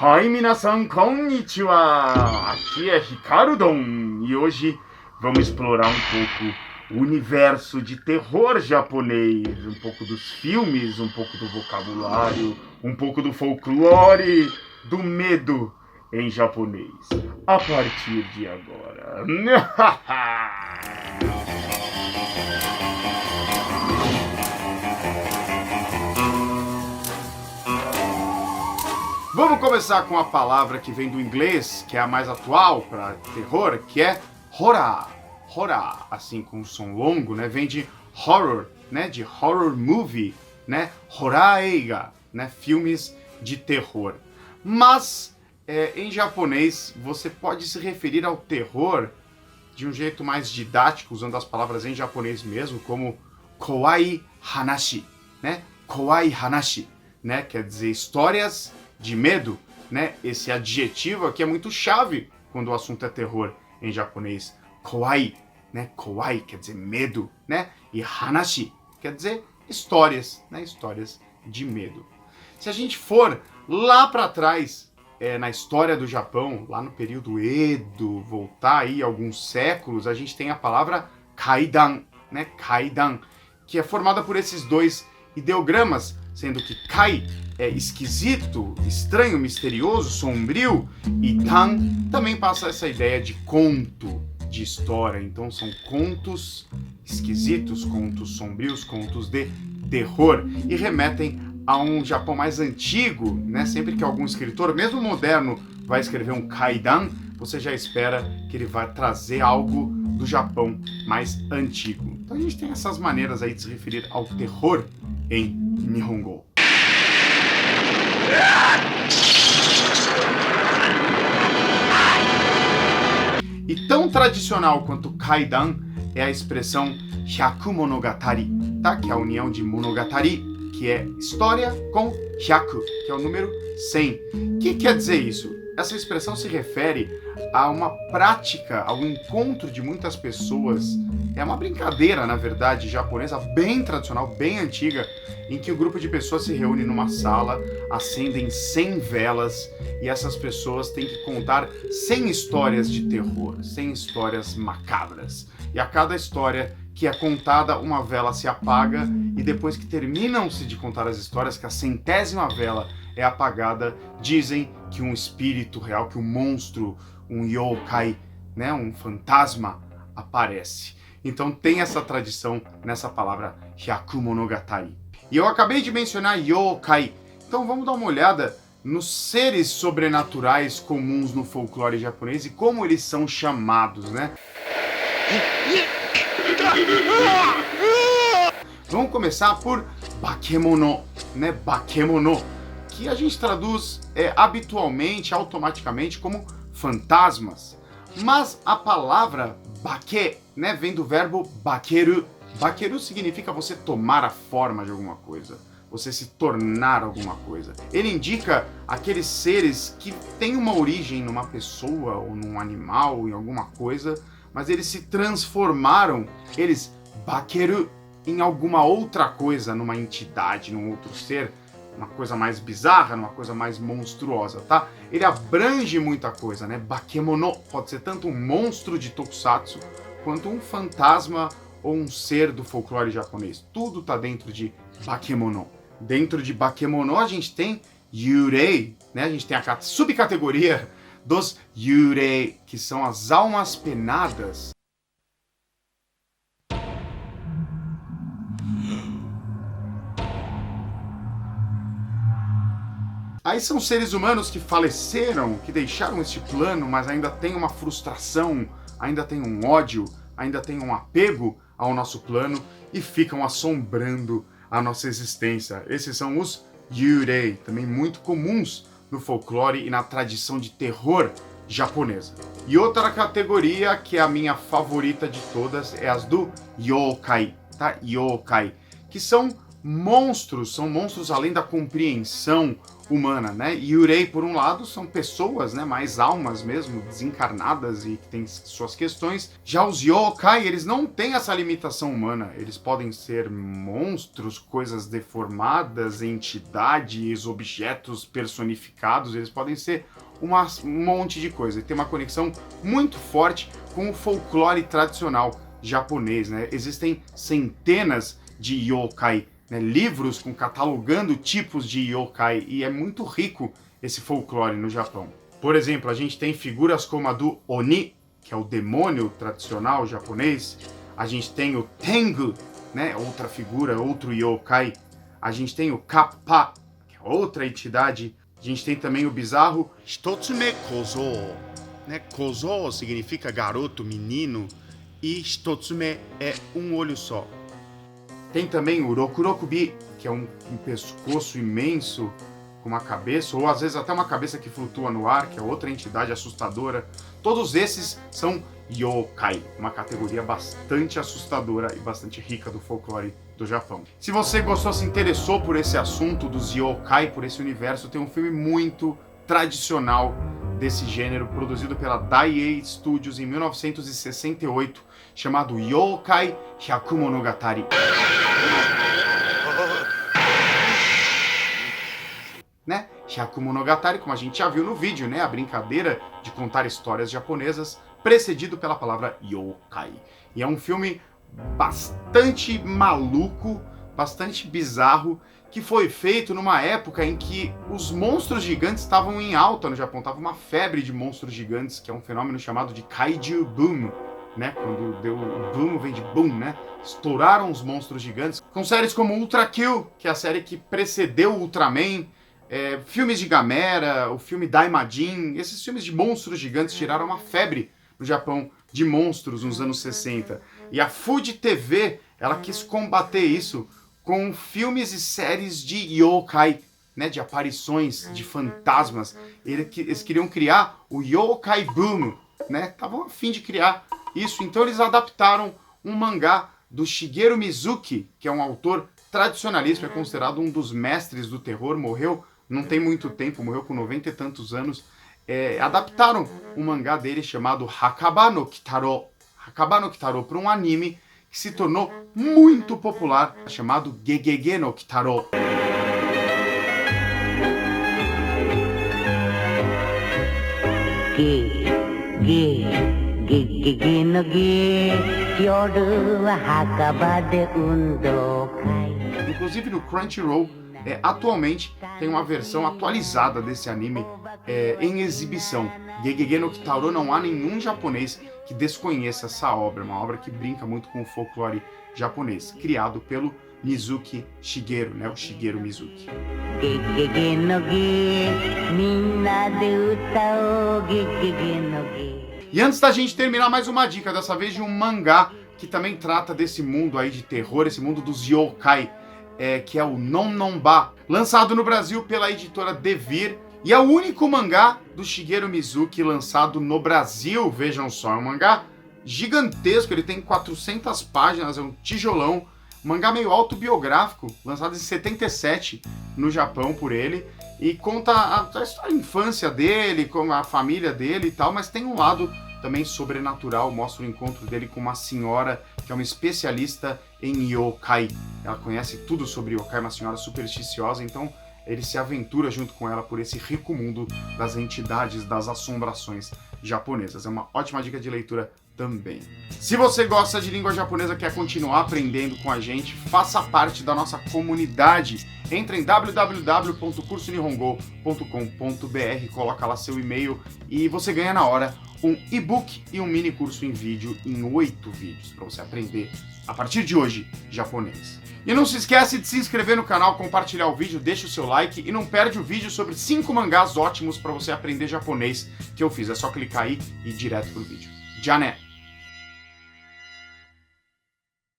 Oi, minasan, konnichiwa! Aqui é Hikaru-don e hoje vamos explorar um pouco o universo de terror japonês, um pouco dos filmes, um pouco do vocabulário, um pouco do folclore, do medo em japonês, a partir de agora. Vamos começar com a palavra que vem do inglês, que é a mais atual para terror, que é horror. Horror, assim com um som longo, né? Vem de horror, né? De horror movie, né? Horaeiga, né? Filmes de terror. Mas em japonês você pode se referir ao terror de um jeito mais didático, usando as palavras em japonês mesmo, como kowai hanashi, né? Kowai hanashi, né? Quer dizer histórias de medo, né? Esse adjetivo aqui é muito chave quando o assunto é terror em japonês. Kowai, né? Kowai quer dizer medo, né? E hanashi quer dizer histórias, né? Histórias de medo. Se a gente for lá para trás, na história do Japão, lá no período Edo, voltar aí alguns séculos, a gente tem a palavra kaidan, né? Kaidan, que é formada por esses dois ideogramas, sendo que kai é esquisito, estranho, misterioso, sombrio, e tan também passa essa ideia de conto, de história. Então são contos esquisitos, contos sombrios, contos de terror, e remetem a um Japão mais antigo, né? Sempre que algum escritor, mesmo moderno, vai escrever um kaidan, você já espera que ele vai trazer algo do Japão mais antigo. Então a gente tem essas maneiras aí de se referir ao terror em Nihongo. E tão tradicional quanto kaidan é a expressão hyakumonogatari, tá? Que é a união de monogatari, que é história, com hyaku, que é o número 100. O que quer dizer isso? Essa expressão se refere a uma prática, ao encontro de muitas pessoas. É uma brincadeira, na verdade, japonesa, bem tradicional, bem antiga, em que um grupo de pessoas se reúne numa sala, acendem 100 velas e essas pessoas têm que contar 100 histórias de terror, 100 histórias macabras. E a cada história que é contada, uma vela se apaga e depois que terminam-se de contar as histórias, que a 100ª vela é apagada, dizem que um espírito real, que um monstro, um yokai, né, um fantasma, aparece. Então tem essa tradição nessa palavra hyakumonogatari. E eu acabei de mencionar yokai, então vamos dar uma olhada nos seres sobrenaturais comuns no folclore japonês e como eles são chamados, né? Vamos começar por bakemono, né? Bakemono, que a gente traduz habitualmente, automaticamente como fantasmas. Mas a palavra bake, né, vem do verbo bakeru. Bakeru significa você tomar a forma de alguma coisa, você se tornar alguma coisa. Ele indica aqueles seres que têm uma origem numa pessoa ou num animal, em alguma coisa, mas eles se transformaram, eles bakeru, em alguma outra coisa, numa entidade, num outro ser, uma coisa mais bizarra, numa coisa mais monstruosa, tá? Ele abrange muita coisa, né? Bakemono pode ser tanto um monstro de tokusatsu, quanto um fantasma ou um ser do folclore japonês. Tudo tá dentro de bakemono. Dentro de bakemono a gente tem yurei, né? A gente tem a subcategoria dos yurei, que são as almas penadas. Aí são seres humanos que faleceram, que deixaram este plano, mas ainda tem uma frustração, ainda tem um ódio, ainda tem um apego ao nosso plano e ficam assombrando a nossa existência. Esses são os yurei, também muito comuns no folclore e na tradição de terror japonesa. E outra categoria, que é a minha favorita de todas, é as do yokai, tá? Yokai, que são monstros, são monstros além da compreensão humana, né? Yurei, por um lado, são pessoas, né, mais almas mesmo, desencarnadas e que têm suas questões. Já os yokai, eles não têm essa limitação humana. Eles podem ser monstros, coisas deformadas, entidades, objetos personificados, eles podem ser um monte de coisa. E tem uma conexão muito forte com o folclore tradicional japonês, né? Existem centenas de yokai, né, livros catalogando tipos de yokai, e é muito rico esse folclore no Japão. Por exemplo, a gente tem figuras como a do Oni, que é o demônio tradicional japonês. A gente tem o Tengu, né, outra figura, outro yokai. A gente tem o Kappa, que é outra entidade. A gente tem também o bizarro Hitotsume Kozo, né? Kozo significa garoto, menino, e Hitotsume é um olho só. Tem também o Rokurokubi, que é um pescoço imenso com uma cabeça, ou às vezes até uma cabeça que flutua no ar, que é outra entidade assustadora. Todos esses são yokai, uma categoria bastante assustadora e bastante rica do folclore do Japão. Se você gostou, se interessou por esse assunto dos yokai, por esse universo, tem um filme muito tradicional desse gênero, produzido pela Daiei Studios em 1968, chamado Yokai Hyakumonogatari. Né? Hyakumonogatari, como a gente já viu no vídeo, né? A brincadeira de contar histórias japonesas, precedido pela palavra yokai. E é um filme bastante maluco, bastante bizarro, que foi feito numa época em que os monstros gigantes estavam em alta no Japão. Tava uma febre de monstros gigantes, que é um fenômeno chamado de Kaiju Boom, né? Quando deu o boom, vem de boom, né? Estouraram os monstros gigantes. Com séries como Ultra Kill, que é a série que precedeu o Ultraman, filmes de Gamera, o filme Daimajin, esses filmes de monstros gigantes tiraram uma febre no Japão de monstros nos anos 60. E a Fuji TV, ela quis combater isso com filmes e séries de yokai, né, de aparições, de fantasmas. Eles queriam criar o Yokai Boom, né? Estavam a fim de criar isso. Então eles adaptaram um mangá do Shigeru Mizuki, que é um autor tradicionalista, é considerado um dos mestres do terror, morreu não tem muito tempo, morreu com 90 e tantos anos. Adaptaram um mangá dele chamado Hakaba no Kitaro. Hakaba no Kitaro para um anime que se tornou muito popular, chamado Gegege no Kitaro. Inclusive no Crunchyroll, atualmente tem uma versão atualizada desse anime em exibição. Gegege no Kitaro, não há nenhum japonês que desconheça essa obra, uma obra que brinca muito com o folclore japonês, criado pelo Mizuki Shigeru, né, o Shigeru Mizuki. E antes da gente terminar, mais uma dica, dessa vez de um mangá que também trata desse mundo aí de terror, esse mundo dos yokai, que é o Non-Non-Ba, lançado no Brasil pela editora Devir, e é o único mangá do Shigeru Mizuki lançado no Brasil. Vejam só, é um mangá gigantesco, ele tem 400 páginas, é um tijolão, mangá meio autobiográfico, lançado em 77 no Japão por ele, e conta a história da infância dele, com a família dele e tal, mas tem um lado também sobrenatural, mostra o encontro dele com uma senhora que é uma especialista em yokai. Ela conhece tudo sobre yokai, uma senhora supersticiosa, então ele se aventura junto com ela por esse rico mundo das entidades, das assombrações japonesas. É uma ótima dica de leitura também. Se você gosta de língua japonesa e quer continuar aprendendo com a gente, faça parte da nossa comunidade. Entra em www.cursonihongo.com.br, coloca lá seu e-mail e você ganha na hora um e-book e um mini curso em vídeo em 8 vídeos para você aprender a partir de hoje japonês. E não se esquece de se inscrever no canal, compartilhar o vídeo, deixa o seu like e não perde o vídeo sobre 5 mangás ótimos para você aprender japonês que eu fiz. É só clicar aí e ir direto pro vídeo. Já né?